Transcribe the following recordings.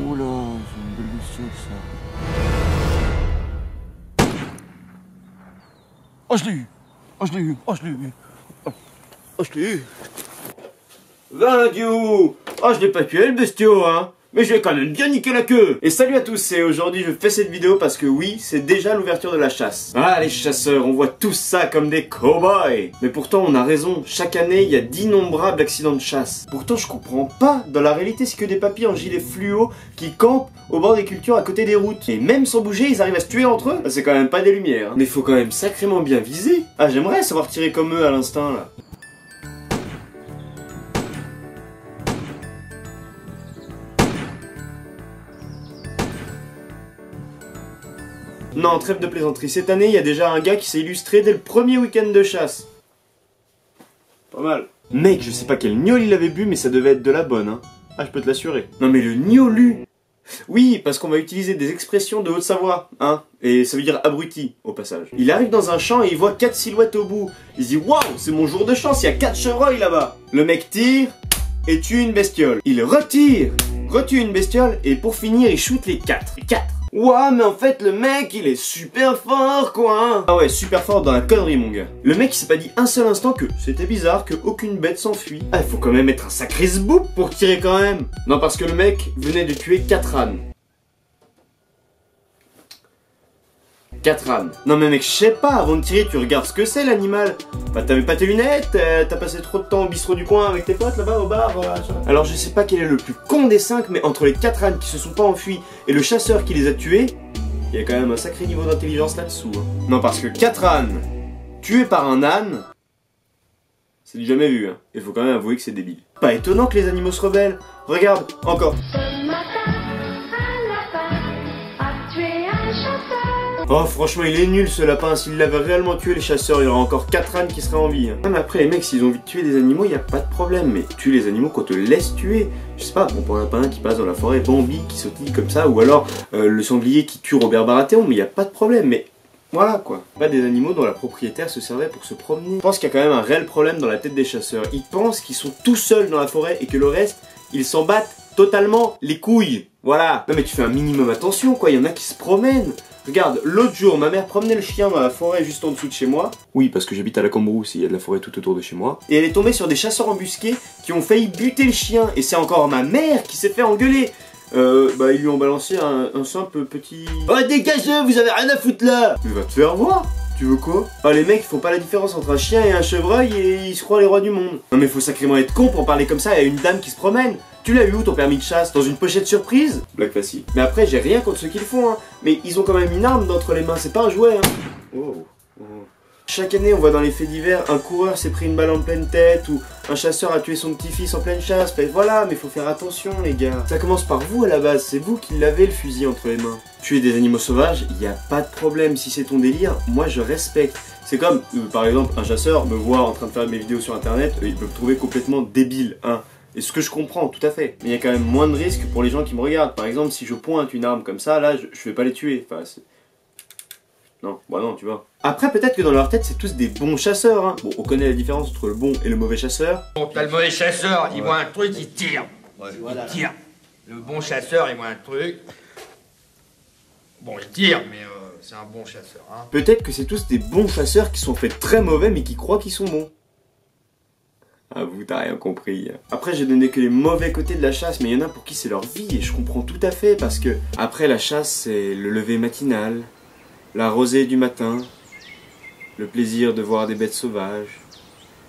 Oula, c'est une belle bestiole ça. Oh, je l'ai eu! Oh, je l'ai eu! Oh, je l'ai eu! Oh, je l'ai eu! Valadiou! Oh, je l'ai pas tué le bestiau, hein! Mais je vais quand même bien niquer la queue. Et salut à tous, et aujourd'hui je fais cette vidéo parce que oui, c'est déjà l'ouverture de la chasse. Ah les chasseurs, on voit tous ça comme des cow-boys. Mais pourtant on a raison, chaque année il y a d'innombrables accidents de chasse. Pourtant je comprends pas, dans la réalité c'est que des papys en gilet fluo qui campent au bord des cultures à côté des routes. Et même sans bouger, ils arrivent à se tuer entre eux. C'est quand même pas des lumières, hein. Mais faut quand même sacrément bien viser. Ah j'aimerais savoir tirer comme eux à l'instinct là. Non, trêve de plaisanterie. Cette année, il y a déjà un gars qui s'est illustré dès le premier week-end de chasse. Pas mal. Mec, je sais pas quel gnôle il avait bu, mais ça devait être de la bonne, hein. Ah, je peux te l'assurer. Non mais le gnôlu. Oui, parce qu'on va utiliser des expressions de Haute-Savoie, hein. Et ça veut dire abruti, au passage. Il arrive dans un champ et il voit 4 silhouettes au bout. Il se dit, waouh, c'est mon jour de chance, il y a 4 chevreuils là-bas. Le mec tire et tue une bestiole. Il retire, retue une bestiole et pour finir, il shoot les 4. 4. Ouah, mais en fait, le mec, il est super fort, quoi. Ah ouais, super fort dans la connerie, mon gars. Le mec, il s'est pas dit un seul instant que c'était bizarre, que aucune bête s'enfuit. Ah, il faut quand même être un sacré zboup pour tirer quand même. Non, parce que le mec venait de tuer 4 ânes. 4 ânes. Non mais mec, je sais pas, avant de tirer, tu regardes ce que c'est l'animal. Bah t'avais pas tes lunettes, t'as passé trop de temps au bistrot du coin avec tes potes là-bas au bar, voilà. Alors je sais pas quel est le plus con des 5, mais entre les 4 ânes qui se sont pas enfuis et le chasseur qui les a tués, il y a quand même un sacré niveau d'intelligence là-dessous, hein. Non parce que 4 ânes tués par un âne, c'est du jamais vu, hein. Il faut quand même avouer que c'est débile. Pas étonnant que les animaux se rebellent. Regarde, encore. Oh franchement il est nul ce lapin, s'il l'avait réellement tué les chasseurs, il y aurait encore 4 ânes qui seraient en vie, hein. Même après les mecs s'ils ont envie de tuer des animaux, il n'y a pas de problème, mais tue les animaux qu'on te laisse tuer. Je sais pas, bon pour un lapin qui passe dans la forêt, Bambi qui sautille comme ça, ou alors le sanglier qui tue Robert Baratheon, mais il n'y a pas de problème, mais voilà quoi. Pas des animaux dont la propriétaire se servait pour se promener. Je pense qu'il y a quand même un réel problème dans la tête des chasseurs. Ils pensent qu'ils sont tout seuls dans la forêt et que le reste, ils s'en battent totalement les couilles. Voilà. Non mais tu fais un minimum attention quoi, il y en a qui se promènent. Regarde, l'autre jour, ma mère promenait le chien dans la forêt juste en dessous de chez moi. Oui, parce que j'habite à la Cambrousse, il y a de la forêt tout autour de chez moi. Et elle est tombée sur des chasseurs embusqués qui ont failli buter le chien. Et c'est encore ma mère qui s'est fait engueuler. Bah ils lui ont balancé un simple petit... Oh dégagez, vous avez rien à foutre là. Tu vas te faire voir. Tu veux quoi? Ah les mecs font pas la différence entre un chien et un chevreuil et ils se croient les rois du monde. Non mais faut sacrément être con pour parler comme ça à une dame qui se promène. Tu l'as eu où ton permis de chasse? Dans une pochette surprise? Blague facile. Mais après j'ai rien contre ceux qui le font, hein. Mais ils ont quand même une arme d'entre les mains, c'est pas un jouet, hein. Oh. Chaque année on voit dans les faits divers, un coureur s'est pris une balle en pleine tête ou un chasseur a tué son petit-fils en pleine chasse. Fait voilà, mais faut faire attention les gars. Ça commence par vous à la base, c'est vous qui l'avez le fusil entre les mains. Tuer des animaux sauvages, y a pas de problème, si c'est ton délire, moi je respecte. C'est comme, par exemple, un chasseur me voit en train de faire mes vidéos sur internet, il peut me trouver complètement débile, hein. Et ce que je comprends, tout à fait. Mais il y a quand même moins de risques pour les gens qui me regardent. Par exemple, si je pointe une arme comme ça, là, je vais pas les tuer. Enfin, non, bah non, tu vois. Après, peut-être que dans leur tête, c'est tous des bons chasseurs, hein. Bon, on connaît la différence entre le bon et le mauvais chasseur. Bon, t'as le mauvais chasseur, il voit un truc, il tire. Ouais, voilà. Il tire. Le bon chasseur, il voit un truc. Bon, il tire, mais c'est un bon chasseur, hein. Peut-être que c'est tous des bons chasseurs qui sont faits très mauvais, mais qui croient qu'ils sont bons. Ah vous t'as rien compris. Après j'ai donné que les mauvais côtés de la chasse, mais il y en a pour qui c'est leur vie et je comprends tout à fait parce que après la chasse c'est le lever matinal, la rosée du matin, le plaisir de voir des bêtes sauvages,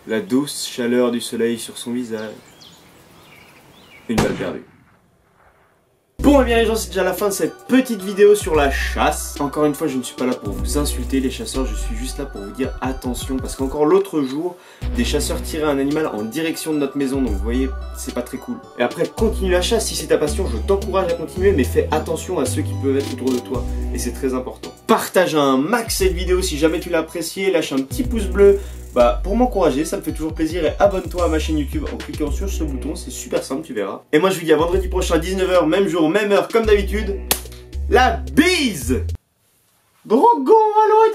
la douce chaleur du soleil sur son visage. Une balle perdue. Bon et bien les gens, c'est déjà la fin de cette petite vidéo sur la chasse. Encore une fois, je ne suis pas là pour vous insulter les chasseurs, je suis juste là pour vous dire attention. Parce qu'encore l'autre jour, des chasseurs tiraient un animal en direction de notre maison. Donc vous voyez, c'est pas très cool. Et après, continue la chasse, si c'est ta passion, je t'encourage à continuer. Mais fais attention à ceux qui peuvent être autour de toi. Et c'est très important. Partage un max cette vidéo si jamais tu l'as appréciée. Lâche un petit pouce bleu. Bah, pour m'encourager, ça me fait toujours plaisir et abonne-toi à ma chaîne YouTube en cliquant sur ce bouton, c'est super simple, tu verras. Et moi je vous dis à vendredi prochain, 19h, même jour, même heure, comme d'habitude. La bise! Drogon, allô